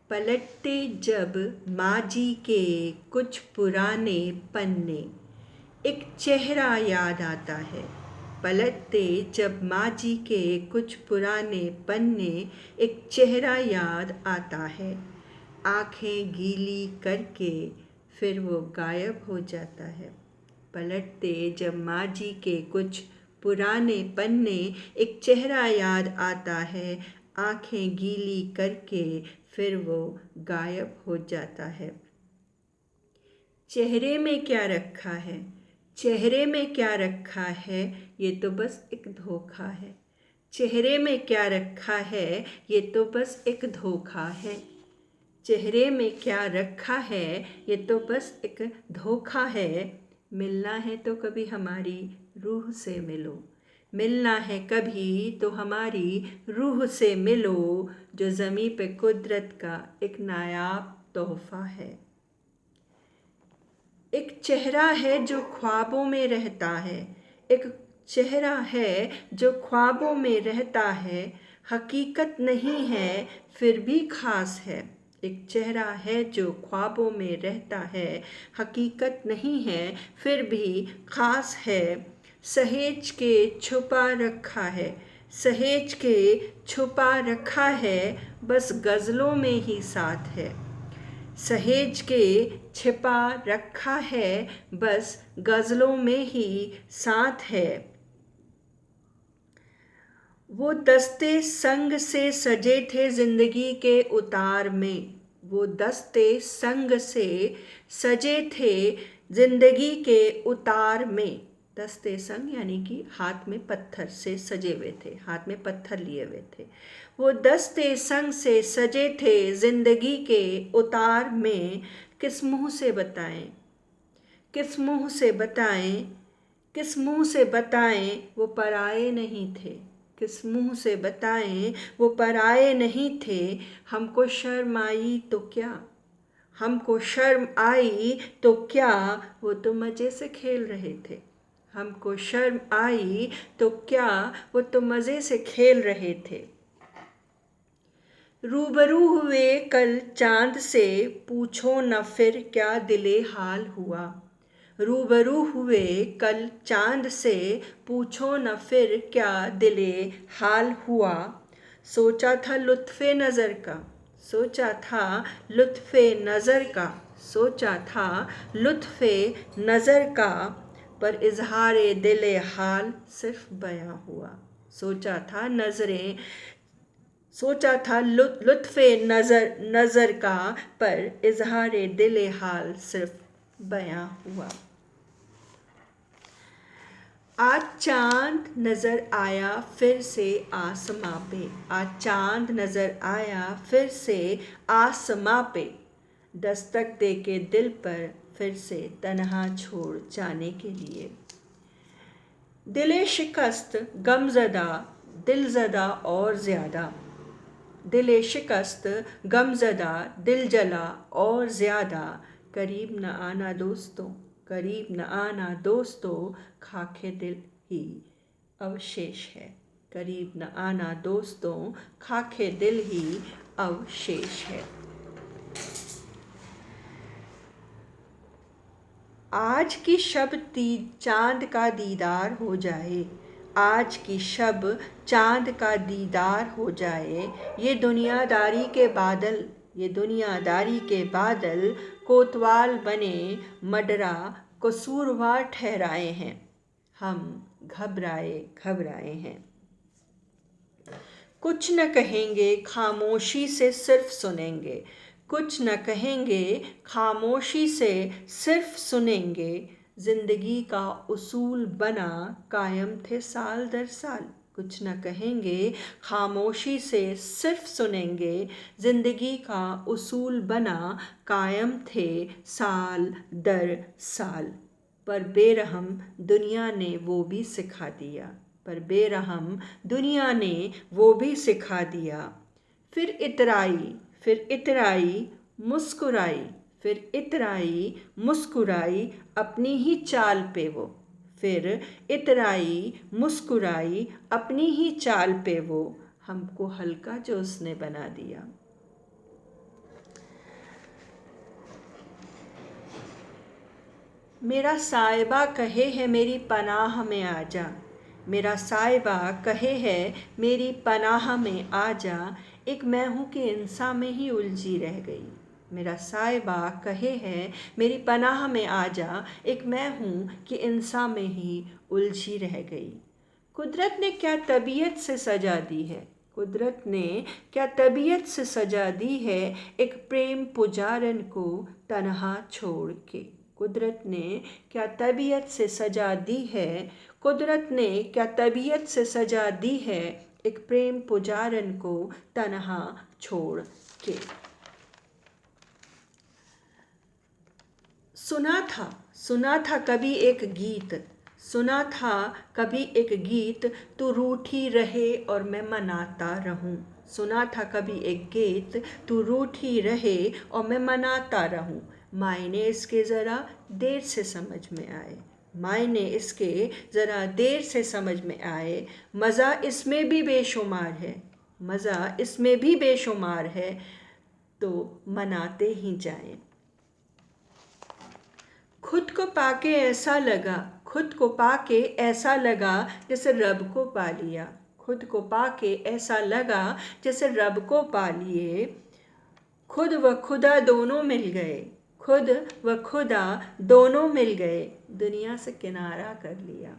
पलटते जब माँ जी के कुछ पुराने पन्ने, एक चेहरा याद आता है। पलटते जब माँ जी के कुछ पुराने पन्ने, एक चेहरा याद आता है। आँखें गीली करके फिर वो गायब हो जाता है। पलटते जब माँ जी के कुछ पुराने पन्ने, एक चेहरा याद आता है। आँखें गीली करके फिर वो गायब हो जाता है। चेहरे में क्या रखा है? चेहरे में क्या रखा है? ये तो बस एक धोखा है। चेहरे में क्या रखा है? ये तो बस एक धोखा है। चेहरे में क्या रखा है? ये तो बस एक धोखा है। मिलना है तो कभी हमारी रूह से मिलो। मिलना है कभी तो हमारी रूह से मिलो, जो ज़मीं पे कुदरत का एक नायाब तोहफ़ा है। एक चेहरा है जो ख्वाबों में रहता है। एक चेहरा है जो ख्वाबों में रहता है। हकीकत नहीं है फिर भी ख़ास है। एक चेहरा है जो ख्वाबों में रहता है। हकीकत नहीं है फिर भी ख़ास है। सहेज के छुपा रखा है। सहेज के छुपा रखा है, बस गज़लों में ही साथ है। सहेज के छिपा रखा है, बस गज़लों में ही साथ है। वो दस्ते संग से सजे थे ज़िंदगी के उतार में। वो दस्ते संग से सजे थे ज़िंदगी के उतार में। दस्ते संग यानी कि हाथ में पत्थर से सजे हुए थे, हाथ में पत्थर लिए हुए थे। वो दस्ते संग से सजे थे ज़िंदगी के उतार में। किस मुँह से बताएं, किस मुँह से बताएं, किस मुँह से बताएं वो पराए नहीं थे। किस मुँह से बताएं वो पराए नहीं थे। हमको शर्म आई तो क्या, हमको शर्म आई तो क्या, वो तो मज़े से खेल रहे थे। हमको शर्म आई तो क्या, वो तो मज़े से खेल रहे थे। रूबरू हुए कल चाँद से, पूछो न फिर क्या दिले हाल हुआ। रूबरू हुए कल चाँद से, पूछो न फिर क्या दिले हाल हुआ। सोचा था लुत्फ़े नज़र का, सोचा था लुत्फ़े नज़र का, सोचा था लुत्फ़े नज़र का, पर इज़हारे दिले हाल सिर्फ बयां हुआ। सोचा था लुत्फ़े नज़र का, पर इज़हारे दिले हाल सिर्फ बयां हुआ। आज चाँद नज़र आया फिर से आसमां पे। आज चाँद नज़र आया फिर से आसमां पे। दस्तक दे के दिल पर फिर से तन्हा छोड़ जाने के लिए। दिले शिकस्त गमज़दा, दिलज़दा और ज़्यादा। दिले शिकस्त गमज़दा, दिल जला और ज़्यादा। करीब न आना दोस्तों, करीब न आना दोस्तों, खाके दिल ही अवशेष है। करीब न आना दोस्तों, खाके दिल ही अवशेष है। आज की शब चाँद का दीदार हो जाए, आज की शब चाँद का दीदार हो जाए। ये दुनियादारी के बादल, ये दुनियादारी के बादल, कोतवाल बने मडरा कसूरवार ठहराए हैं। हम घबराए घबराए हैं। कुछ न कहेंगे खामोशी से सिर्फ सुनेंगे। कुछ न कहेंगे खामोशी से सिर्फ सुनेंगे। ज़िंदगी का उसूल बना कायम थे साल दर साल। कुछ न कहेंगे खामोशी से सिर्फ सुनेंगे। ज़िंदगी का उसूल बना कायम थे साल दर साल। पर बेरहम दुनिया ने वो भी सिखा दिया, पर बेरहम दुनिया ने वो भी सिखा दिया। फिर इतराई मुस्कुराई, फिर इतराई मुस्कुराई अपनी ही चाल पे वो। फिर इतराई मुस्कुराई अपनी ही चाल पे वो। हमको हल्का जो उसने बना दिया। मेरा साहिबा कहे है मेरी पनाह में आ जा, मेरा साहिबा कहे है मेरी पनाह में आ जा, एक मैं हूँ कि इंसान में ही उलझी रह गई। मेरा साहिबा कहे है मेरी पनाह में आ जा, एक मैं हूँ कि इंसान में ही उलझी रह गई। कुदरत ने क्या तबीयत से सजा दी है, कुदरत ने क्या तबीयत से सजा दी है, एक प्रेम पुजारन को तन्हा छोड़ के। कुदरत ने क्या तबीयत से सजा दी है, कुदरत ने क्या तबीयत से सजा दी है, एक प्रेम पुजारन को तन्हा छोड़ के। सुना था कभी एक गीत, सुना था कभी एक गीत, तू रूठी रहे और मैं मनाता रहूं। सुना था कभी एक गीत, तू रूठी रहे और मैं मनाता रहूं। मायने इसके ज़रा देर से समझ में आए, मायने इसके ज़रा देर से समझ में आए। मज़ा इसमें भी बेशुमार है, मज़ा इसमें भी बेशुमार है, तो मनाते ही जाएं। खुद को पाके ऐसा लगा, खुद को पाके ऐसा लगा जैसे रब को पा लिया। खुद को पाके ऐसा लगा जैसे रब को पा लिए। खुद व खुदा दोनों मिल गए, खुद व खुदा दोनों मिल गए, दुनिया से किनारा कर लिया।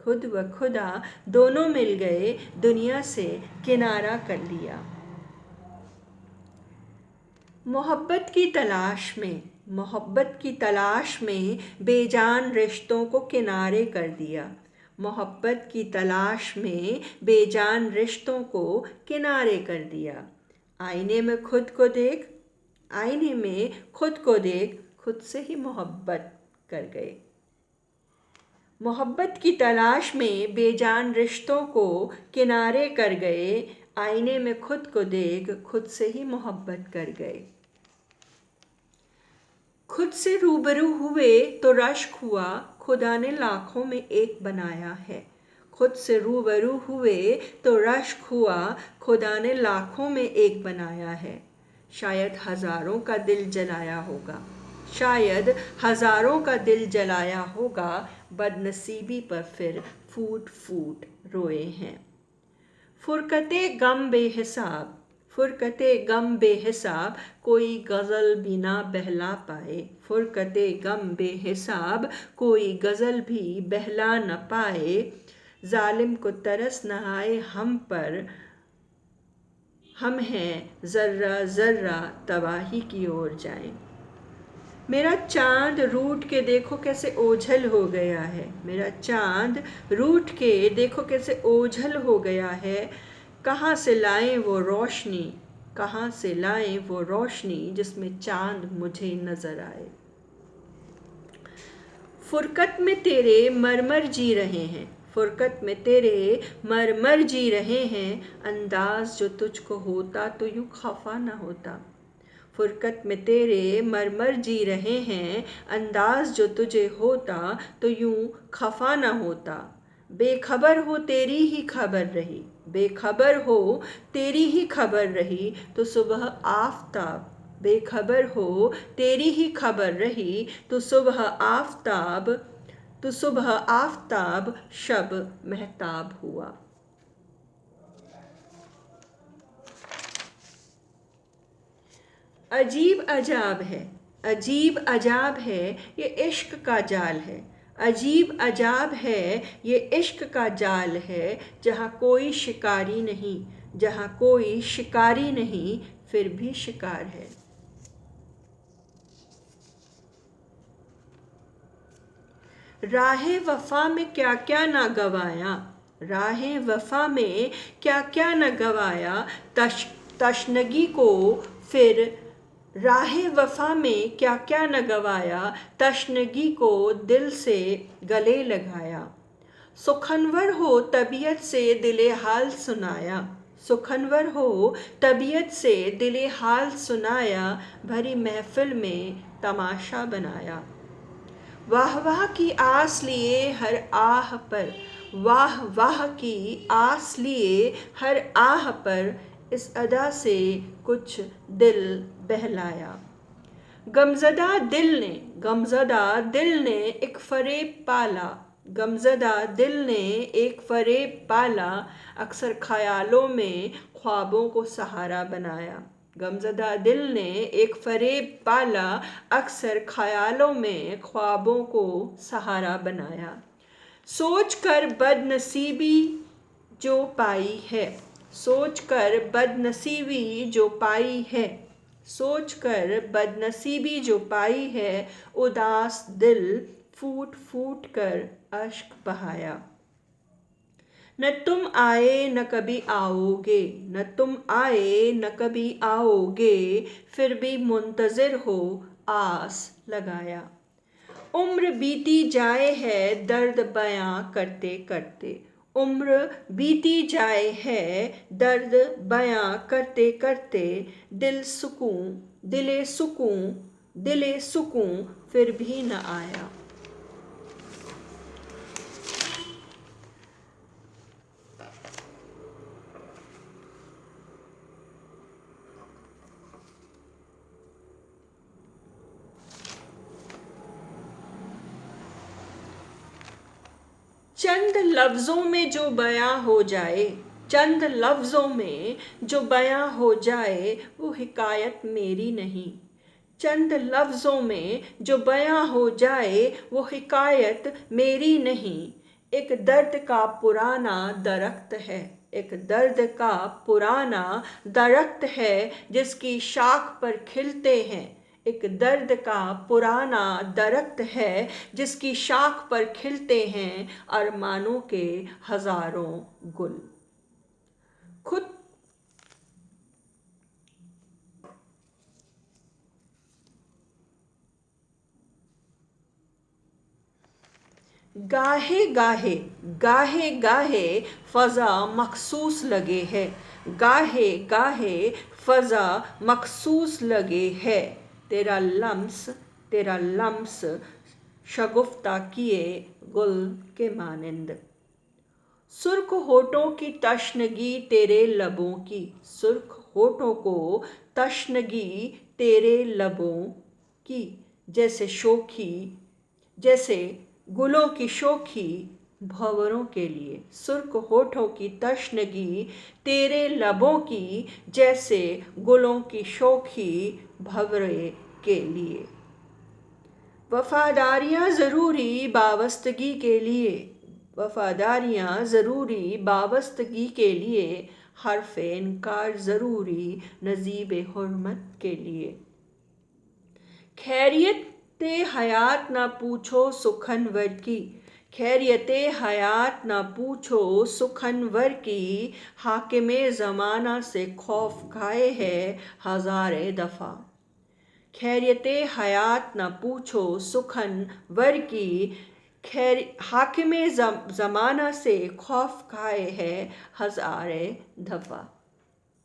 खुद व खुदा दोनों मिल गए, दुनिया से किनारा कर लिया। मोहब्बत की तलाश में, मोहब्बत की तलाश में बेजान रिश्तों को किनारे कर दिया। मोहब्बत की तलाश में बेजान रिश्तों को किनारे कर दिया। आईने में खुद को देख, आईने में खुद को देख, खुद से ही मोहब्बत कर गए। मोहब्बत की तलाश में बेजान रिश्तों को किनारे कर गए, आईने में खुद को देख, खुद से ही मोहब्बत कर गए। खुद से रूबरू हुए तो रश्क हुआ, खुदा ने लाखों में एक बनाया है। खुद से रूबरू हुए तो रश्क हुआ, खुदा ने लाखों में एक बनाया है। शायद हज़ारों का दिल जलाया होगा, शायद हज़ारों का दिल जलाया होगा, बदनसीबी पर फिर फूट फूट रोए हैं। फुरकते गम बेहिसाब, फुरकते गम बेहिसाब, कोई गज़ल भी ना बहला पाए। फुरकते गम बेहिसाब, कोई गज़ल भी बहला न पाए। जालिम को तरस न आए हम पर, हम हैं ज़र्रा ज़र्रा तबाही की ओर जाएं। मेरा चाँद रूठ के देखो कैसे ओझल हो गया है, मेरा चाँद रूठ के देखो कैसे ओझल हो गया है। कहाँ से लाएं वो रोशनी, कहाँ से लाएं वो रोशनी, जिसमें चाँद मुझे नज़र आए। फुरकत में तेरे मरमर जी रहे हैं, फुरकत में तेरे मरमर जी रहे हैं, अंदाज जो तुझको होता तो यूँ खफा न होता। फुरकत में तेरे मरमर जी रहे हैं, अंदाज जो तुझे होता तो यूं खफा न होता। बेखबर हो तेरी ही खबर रही, बेखबर हो तेरी ही खबर रही, तो सुबह आफताब। बेखबर हो तेरी ही खबर रही, तो सुबह आफताब, तो सुबह आफताब शब महताब हुआ। अजीब अजाब है, अजीब अजाब है, ये इश्क का जाल है। अजीब अजाब है, ये इश्क का जाल है, जहाँ कोई शिकारी नहीं, जहाँ कोई शिकारी नहीं, फिर भी शिकार है। राहे वफा में क्या क्या ना गवाया, राहे वफा में क्या क्या न गवाया, तशनगी को फिर राहे वफा में क्या क्या न गवाया, तशनगी को दिल से गले लगाया। सुखनवर हो तबीयत से दिले हाल सुनाया, सुखनवर हो तबीयत से दिले हाल सुनाया, भरी महफिल में तमाशा बनाया। वाह वाह की आस लिए हर आह पर, वाह वाह की आस लिए हर आह पर, इस अदा से कुछ दिल बहलाया। गमज़दा दिल ने एक फ़रेब पाला, गमज़दा दिल ने एक फ़रेब पाला, अक्सर ख़यालों में ख्वाबों को सहारा बनाया। गमज़दा दिल ने एक फ़रेब पाला, अक्सर ख़यालों में ख्वाबों को सहारा बनाया। सोच कर बदनसीबी जो पाई है, सोच कर बदनसीबी जो पाई है, सोच कर बदनसीबी जो पाई है, उदास दिल फूट फूट कर अश्क बहाया। न तुम आए न कभी आओगे, न तुम आए न कभी आओगे, फिर भी मुंतज़िर हो आस लगाया। उम्र बीती जाए है दर्द बयां करते करते, उम्र बीती जाए है दर्द बयां करते करते, दिले सुकून फिर भी न आया। चंद लफ्ज़ों में जो बयां हो जाए, चंद लफ्ज़ों में जो बयां हो जाए, वो हिकायत मेरी नहीं। चंद लफ्ज़ों में जो बयां हो जाए, वो हिकायत मेरी नहीं। एक दर्द का पुराना दरख्त है, एक दर्द का पुराना दरख्त है, जिसकी शाख पर खिलते हैं, एक दर्द का पुराना दरख्त है, जिसकी शाख पर खिलते हैं अरमानों के हजारों गुल। खुद गाहे गाहे गाहे गाहे फ़ज़ा मखसूस लगे है, गाहे गाहे फ़ज़ा मखसूस लगे है, तेरा लम्स शगुफ्ता किए गुल के मानिंद। सुर्ख होठों की तशनगी तेरे लबों की, सुर्ख होठों को तशनगी तेरे लबों की, जैसे शोखी, जैसे गुलों की शोखी भंवरों के लिए। सुर्ख होठों की तशनगी तेरे लबों की, जैसे गुलों की शोखी भंवरे के लिए। वफ़ादारियाँ ज़रूरी बावस्तगी के लिए, वफ़ादारियाँ ज़रूरी बावस्तगी के लिए, हर्फ़ इनकार ज़रूरी नज़ीब हुर्मत के लिए। खैरियते हयात ना पूछो सुखनवर की, खैरियते हयात ना पूछो सुखनवर की, हाकिमे ज़माना से खौफ खाए है हज़ारे दफ़ा। खैरियते हयात न पूछो सुखनवर की, हाकिमे ज़माना से खौफ खाए है हज़ारे दफ़ा।